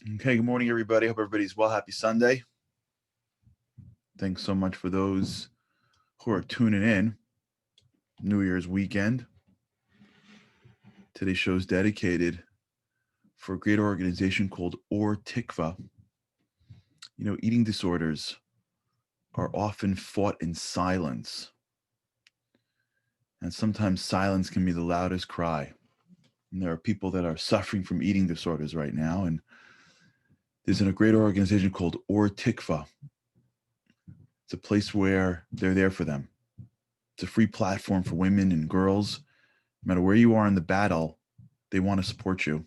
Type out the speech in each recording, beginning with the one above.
Okay, good morning, everybody. Hope everybody's well. Happy Sunday. Thanks so much for those who are tuning in. New Year's weekend. Today's show is dedicated for a great organization called Or Tikva. Eating disorders are often fought in silence, and sometimes silence can be the loudest cry. And there are people that are suffering from eating disorders right now, and there's a great organization called Or Tikva. It's a place where they're there for them. It's a free platform for women and girls. No matter where you are in the battle, they want to support you.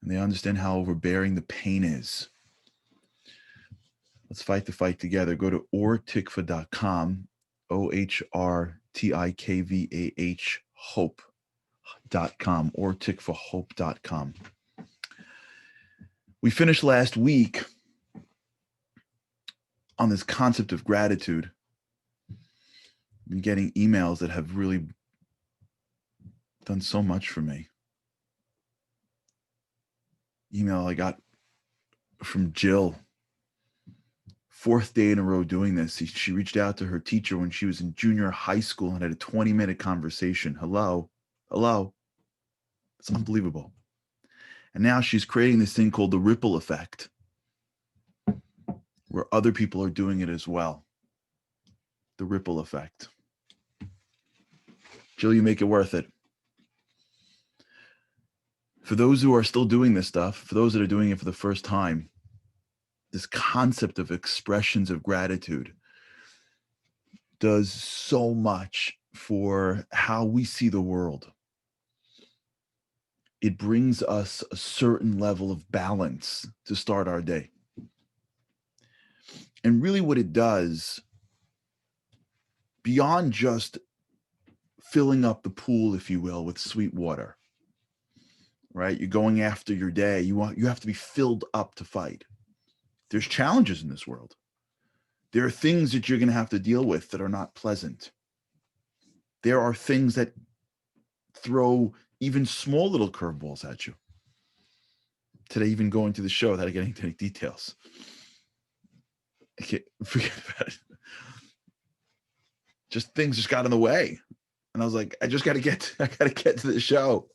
And they understand how overbearing the pain is. Let's fight the fight together. Go to ortikva.com, OHRTIKVAH, hope.com, ortikvahope.com. We finished last week on this concept of gratitude. I've been getting emails that have really done so much for me. Email I got from Jill, fourth day in a row doing this. She reached out to her teacher when she was in junior high school and had a 20-minute conversation. Hello. It's unbelievable. And now she's creating this thing called the ripple effect, where other people are doing it as well. The ripple effect. Jill, you make it worth it. For those who are still doing this stuff, for those that are doing it for the first time, this concept of expressions of gratitude does so much for how we see the world. It brings us a certain level of balance to start our day. And really what it does, beyond just filling up the pool, if you will, with sweet water, right? You're going after your day. You have to be filled up to fight. There's challenges in this world. There are things that you're going to have to deal with that are not pleasant. There are things that throw even small little curveballs at you. Today, even going to the show without getting into any details. I can't forget about it. Just things just got in the way. And I was like, I gotta get to the show.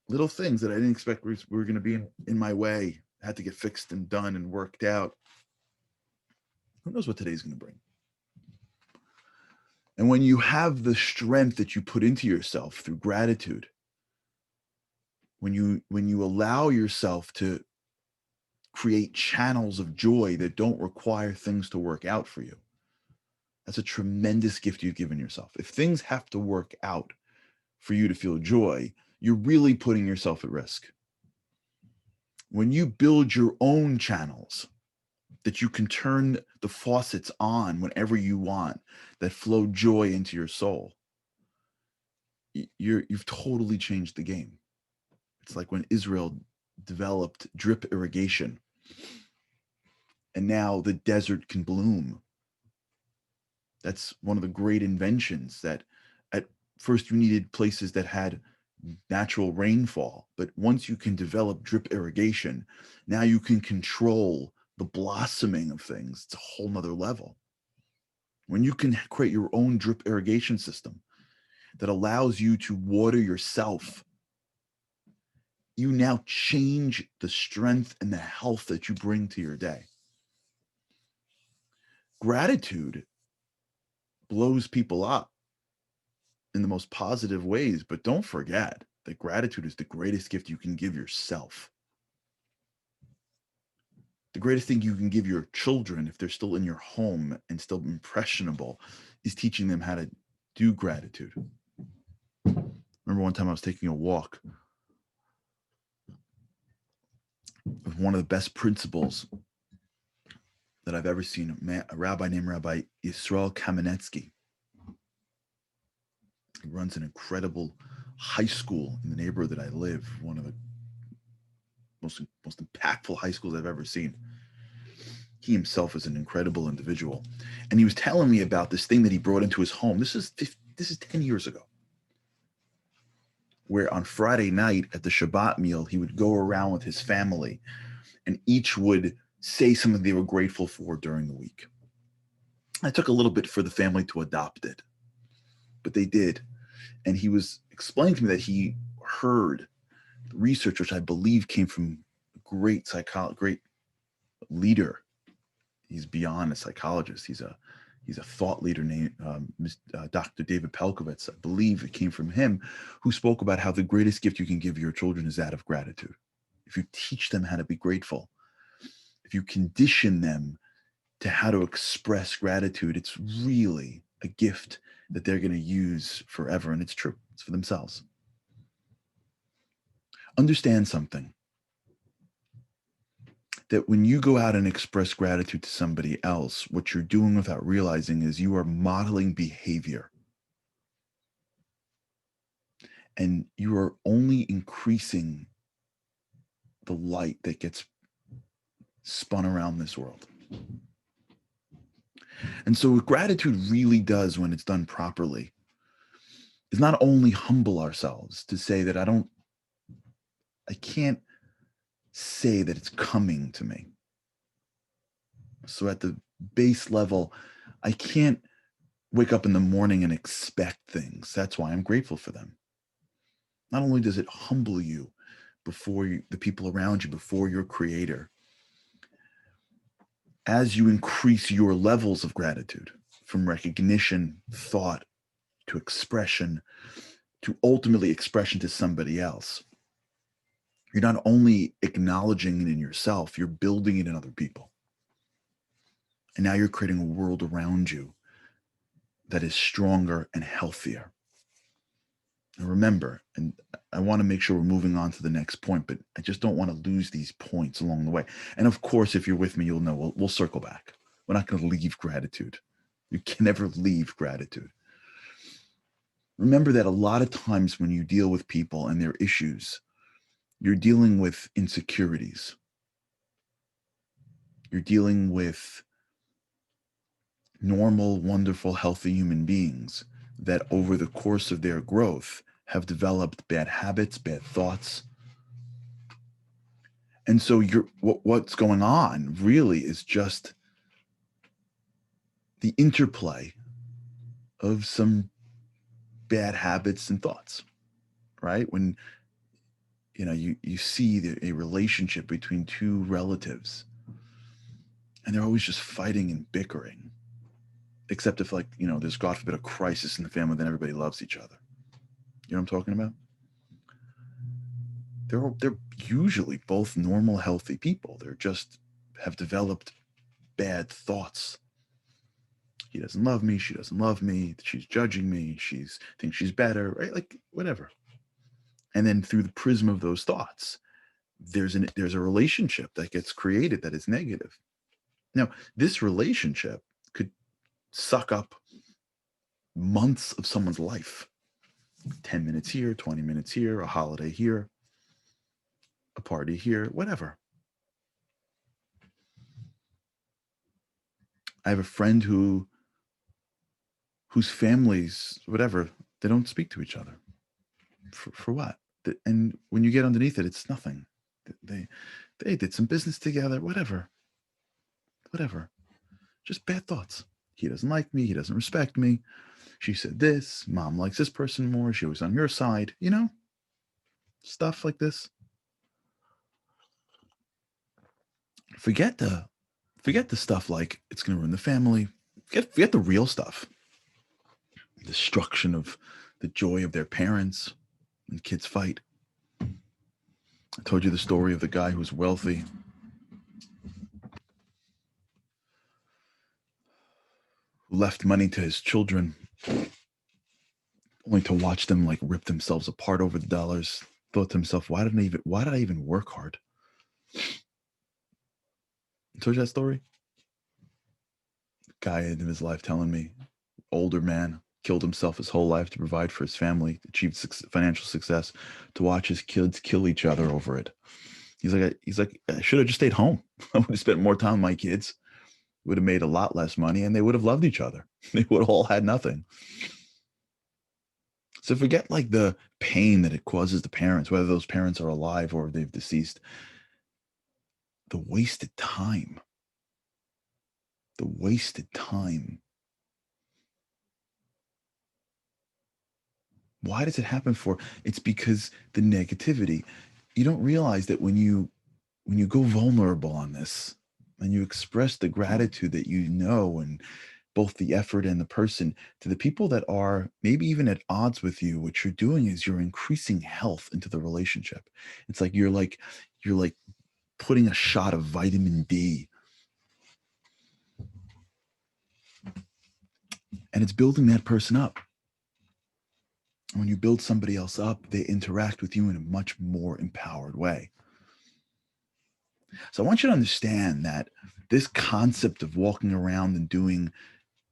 Little things that I didn't expect were going to be in my way. I had to get fixed and done and worked out. Who knows what today's going to bring? And when you have the strength that you put into yourself through gratitude, when you allow yourself to create channels of joy that don't require things to work out for you, that's a tremendous gift you've given yourself. If things have to work out for you to feel joy, you're really putting yourself at risk. When you build your own channels that you can turn the faucets on whenever you want, that flow joy into your soul, you've totally changed the game. It's like when Israel developed drip irrigation, and now the desert can bloom. That's one of the great inventions. That at first you needed places that had natural rainfall, but once you can develop drip irrigation, now you can control the blossoming of things. It's a whole nother level. When you can create your own drip irrigation system that allows you to water yourself, you now change the strength and the health that you bring to your day. Gratitude blows people up in the most positive ways, but don't forget that gratitude is the greatest gift you can give yourself. The greatest thing you can give your children, if they're still in your home and still impressionable, is teaching them how to do gratitude. Remember one time I was taking a walk with one of the best principals that I've ever seen, a rabbi named Rabbi Yisrael Kamenetsky. He runs an incredible high school in the neighborhood that I live, one of the most impactful high schools I've ever seen. He himself is an incredible individual. And he was telling me about this thing that he brought into his home. This is 10 years ago. where on Friday night at the Shabbat meal, he would go around with his family and each would say something they were grateful for during the week. It took a little bit for the family to adopt it, but they did. And he was explaining to me that he heard research, which I believe came from great leader. He's beyond a psychologist. He's a thought leader named Dr. David Pelkovitz. I believe it came from him, who spoke about how the greatest gift you can give your children is that of gratitude. If you teach them how to be grateful, if you condition them to how to express gratitude, it's really a gift that they're going to use forever. And it's true. It's for themselves. Understand something, that when you go out and express gratitude to somebody else, what you're doing without realizing is you are modeling behavior. And you are only increasing the light that gets spun around this world. And so what gratitude really does when it's done properly is not only humble ourselves to say that I can't say that it's coming to me. So at the base level, I can't wake up in the morning and expect things. That's why I'm grateful for them. Not only does it humble you before the people around you, before your creator, as you increase your levels of gratitude from recognition, thought, to expression, to ultimately expression to somebody else, you're not only acknowledging it in yourself, you're building it in other people. And now you're creating a world around you that is stronger and healthier. And remember, and I want to make sure we're moving on to the next point, but I just don't want to lose these points along the way. And of course, if you're with me, you'll know we'll circle back. We're not going to leave gratitude. You can never leave gratitude. Remember that a lot of times when you deal with people and their issues, you're dealing with insecurities. You're dealing with normal, wonderful, healthy human beings that over the course of their growth have developed bad habits, bad thoughts. And so what's going on really is just the interplay of some bad habits and thoughts, right? When you see a relationship between two relatives and they're always just fighting and bickering, except if there's, God forbid, a crisis in the family, then everybody loves each other. You know what I'm talking about? They're usually both normal, healthy people. They're just have developed bad thoughts. He doesn't love me. She doesn't love me. She's judging me. Thinks she's better, right? Like whatever. And then through the prism of those thoughts, there's a relationship that gets created that is negative. Now, this relationship could suck up months of someone's life. 10 minutes here, 20 minutes here, a holiday here, a party here, whatever. I have a friend whose families, whatever, they don't speak to each other. For what? And when you get underneath it, it's nothing. They did some business together, whatever. Just bad thoughts. He doesn't like me. He doesn't respect me. She said this. Mom likes this person more. She was on your side. Stuff like this. Forget the stuff like it's going to ruin the family. Forget the real stuff. Destruction of the joy of their parents when kids fight. I told you the story of the guy who's wealthy, who left money to his children, only to watch them rip themselves apart over the dollars. Thought to himself, why did I even work hard? I told you that story? Guy in his life telling me, older man, killed himself his whole life to provide for his family, achieved financial success, to watch his kids kill each other over it. He's like, I should have just stayed home. I would have spent more time with my kids, would have made a lot less money, and they would have loved each other. They would have all had nothing. So forget like the pain that it causes the parents, whether those parents are alive or they've deceased. The wasted time. The wasted time. Why does it happen for? It's because the negativity. You don't realize that when you go vulnerable on this and you express the gratitude that you know and both the effort and the person to the people that are maybe even at odds with you, what you're doing is you're increasing health into the relationship. It's like you're like putting a shot of vitamin D, and it's building that person up. When you build somebody else up, they interact with you in a much more empowered way. So I want you to understand that this concept of walking around and doing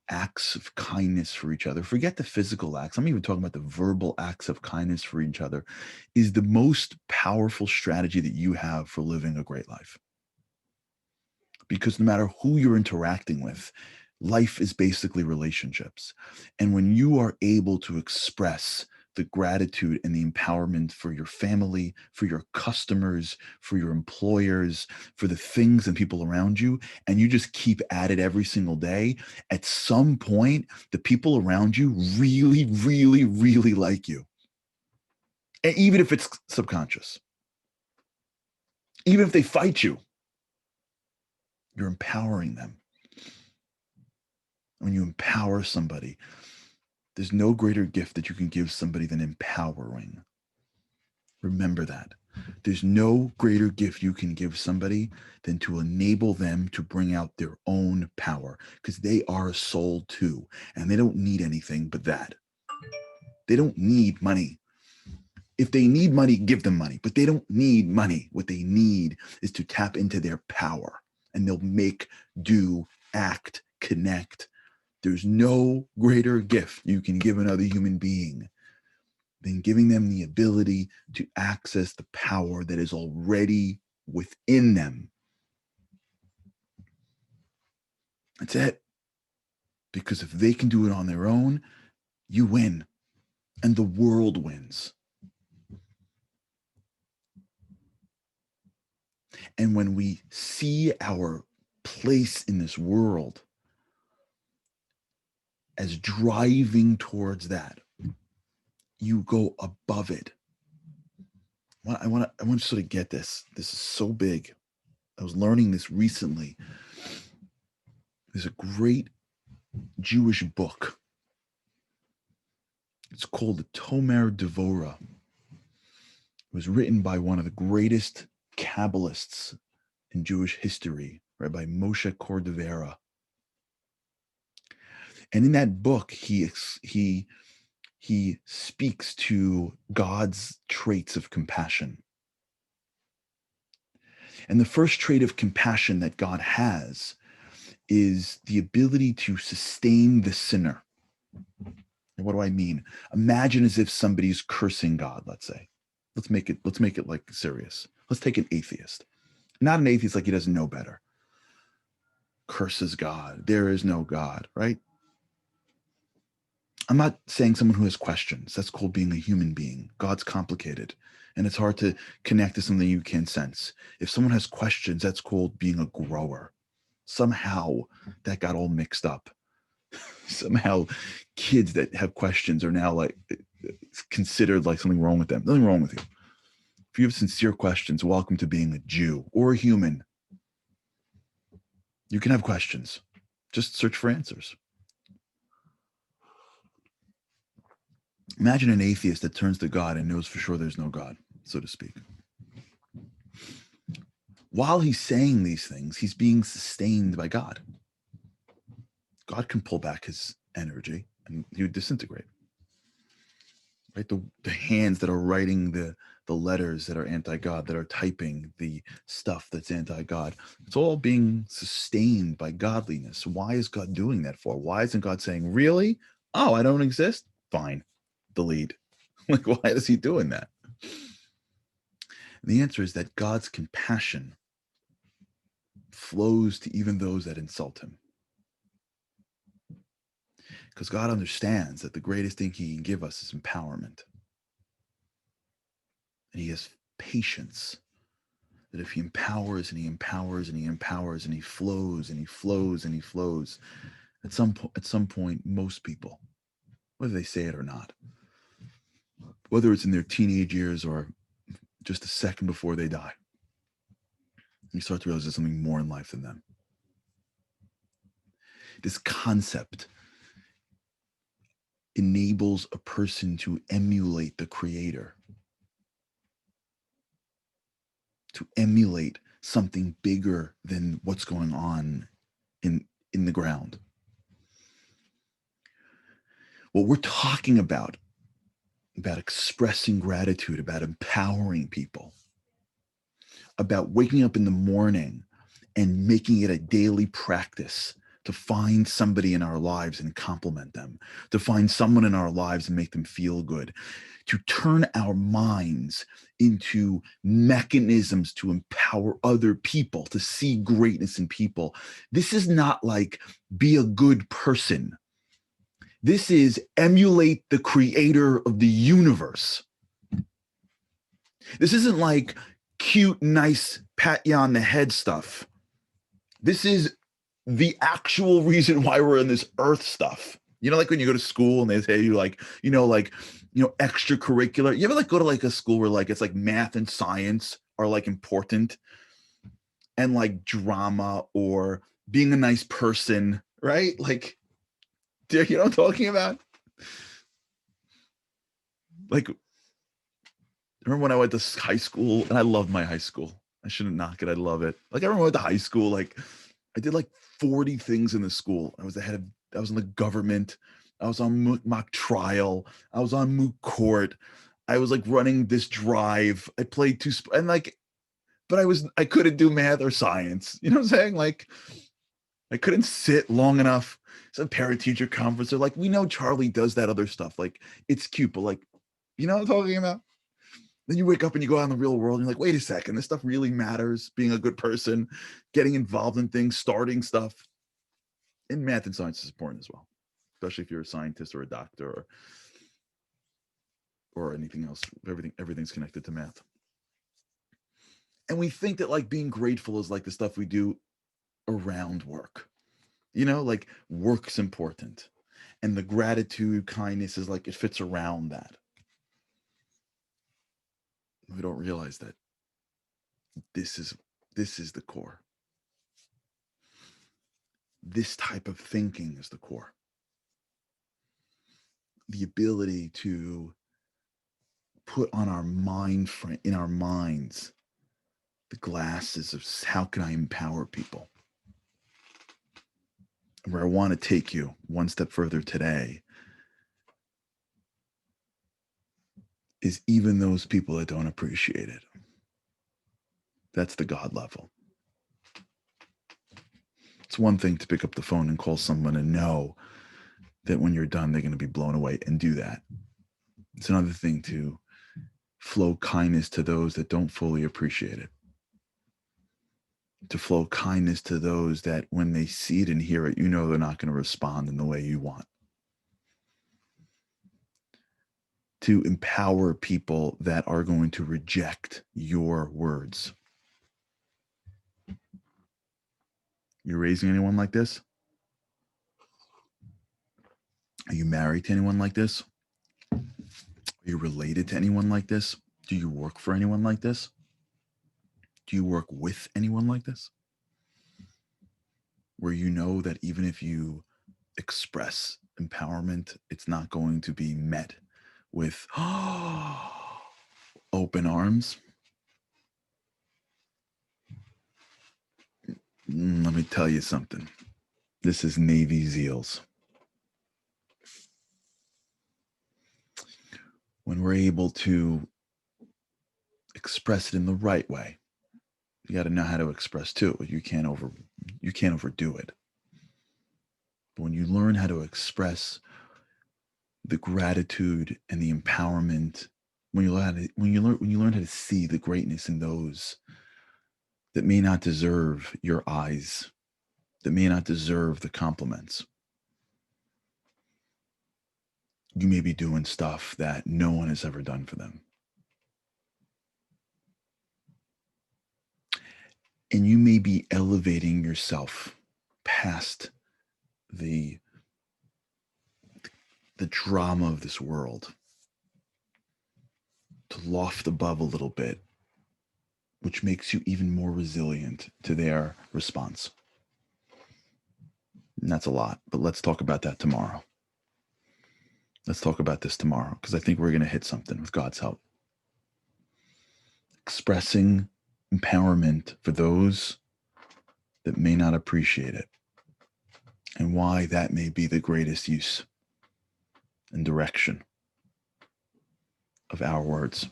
acts of kindness for each other, forget the physical acts, I'm even talking about the verbal acts of kindness for each other, is the most powerful strategy that you have for living a great life. Because no matter who you're interacting with, life is basically relationships. And when you are able to express the gratitude and the empowerment for your family, for your customers, for your employers, for the things and people around you, and you just keep at it every single day, at some point, the people around you really, really, really like you. And even if it's subconscious, even if they fight you, you're empowering them. When you empower somebody, there's no greater gift that you can give somebody than empowering. Remember that. There's no greater gift you can give somebody than to enable them to bring out their own power, because they are a soul too, and they don't need anything but that. They don't need money. If they need money, give them money, but they don't need money. What they need is to tap into their power, and they'll make, do, act, connect. There's no greater gift you can give another human being than giving them the ability to access the power that is already within them. That's it. Because if they can do it on their own, you win, and the world wins. And when we see our place in this world as driving towards that, you go above it. I want to sort of get this. This is so big. I was learning this recently. There's a great Jewish book. It's called the Tomer Devorah. It was written by one of the greatest Kabbalists in Jewish history, Rabbi Moshe Cordovera. And in that book, he speaks to God's traits of compassion. And the first trait of compassion that God has is the ability to sustain the sinner. And what do I mean? Imagine as if somebody's cursing God, let's say. Let's make it like serious. Let's take an atheist. Not an atheist like he doesn't know better. Curses God. There is no God, right? I'm not saying someone who has questions. That's called being a human being. God's complicated, and it's hard to connect to something you can't sense. If someone has questions, that's called being a grower. Somehow that got all mixed up. Somehow kids that have questions are now like considered like something wrong with them. Nothing wrong with you. If you have sincere questions, welcome to being a Jew or a human. You can have questions. Just search for answers. Imagine an atheist that turns to God and knows for sure there's no God, so to speak. While he's saying these things, he's being sustained by God. God can pull back his energy and he would disintegrate. Right? The hands that are writing the letters that are anti-God, that are typing the stuff that's anti-God, it's all being sustained by godliness. Why is God doing that for? Why isn't God saying, really? Oh, I don't exist? Fine. Delete. Like, why is he doing that? And the answer is that God's compassion flows to even those that insult him. Because God understands that the greatest thing he can give us is empowerment. And he has patience that if he empowers and he empowers and he empowers and he flows and he flows and he flows, at some point, most people, whether they say it or not, whether it's in their teenage years or just a second before they die, you start to realize there's something more in life than them. This concept enables a person to emulate the creator, to emulate something bigger than what's going on in the ground. What we're talking about expressing gratitude, about empowering people, about waking up in the morning and making it a daily practice to find somebody in our lives and compliment them, to find someone in our lives and make them feel good, to turn our minds into mechanisms to empower other people, to see greatness in people. This is not like be a good person. This is emulate the creator of the universe. This isn't like cute, nice, pat you on the head stuff. This is the actual reason why we're in this earth stuff. You know, like when you go to school and they say you like, extracurricular. You ever like go to like a school where like it's like math and science are like important, and like drama or being a nice person, right? Like, you know what I'm talking about? Like, remember when I went to high school, and I loved my high school. I shouldn't knock it. I love it. Like I remember I went to high school, like I did like 40 things in the school. I was in the government. I was on mock trial. I was on moot court. I was like running this drive. I played and like, but I couldn't do math or science. You know what I'm saying? Like I couldn't sit long enough. Some parent teacher conference. They're like, we know Charlie does that other stuff. Like it's cute, but like, you know what I'm talking about? Then you wake up and you go out in the real world and you're like, wait a second, this stuff really matters. Being a good person, getting involved in things, starting stuff. And math and science is important as well, especially if you're a scientist or a doctor or anything else. Everything's connected to math. And we think that like being grateful is like the stuff we do around work. You know, like work's important. And the gratitude, kindness is like it fits around that. We don't realize that this is the core. This type of thinking is the core. The ability to put on our mind frame, in our minds, the glasses of how can I empower people? Where I want to take you one step further today is even those people that don't appreciate it. That's the God level. It's one thing to pick up the phone and call someone and know that when you're done, they're going to be blown away and do that. It's another thing to flow kindness to those that don't fully appreciate it. To flow kindness to those that when they see it and hear it, you know they're not going to respond in the way you want. To empower people that are going to reject your words. You're raising anyone like this? Are you married to anyone like this? Are you related to anyone like this? Do you work for anyone like this? Do you work with anyone like this? Where you know that even if you express empowerment, it's not going to be met with open arms. Let me tell you something. This is Navy SEALs. When we're able to express it in the right way, you got to know how to express too. You can't overdo it. But when you learn how to express the gratitude and the empowerment, when you learn how to see the greatness in those that may not deserve your eyes, that may not deserve the compliments, You may be doing stuff that no one has ever done for them. And you may be elevating yourself past the drama of this world to loft above a little bit, which makes you even more resilient to their response. And that's a lot, but let's talk about that tomorrow. Let's talk about this tomorrow, because I think we're going to hit something with God's help. Expressing empowerment for those that may not appreciate it, and why that may be the greatest use and direction of our words.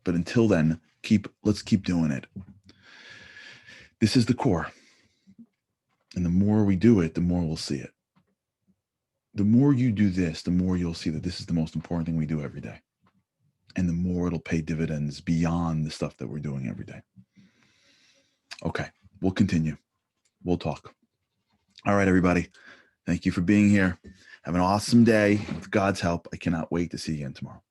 But until then, let's keep doing it. This is the core. And the more we do it, the more we'll see it. The more you do this, the more you'll see that this is the most important thing we do every day. And the more it'll pay dividends beyond the stuff that we're doing every day. Okay, we'll continue. We'll talk. All right, everybody. Thank you for being here. Have an awesome day. With God's help, I cannot wait to see you again tomorrow.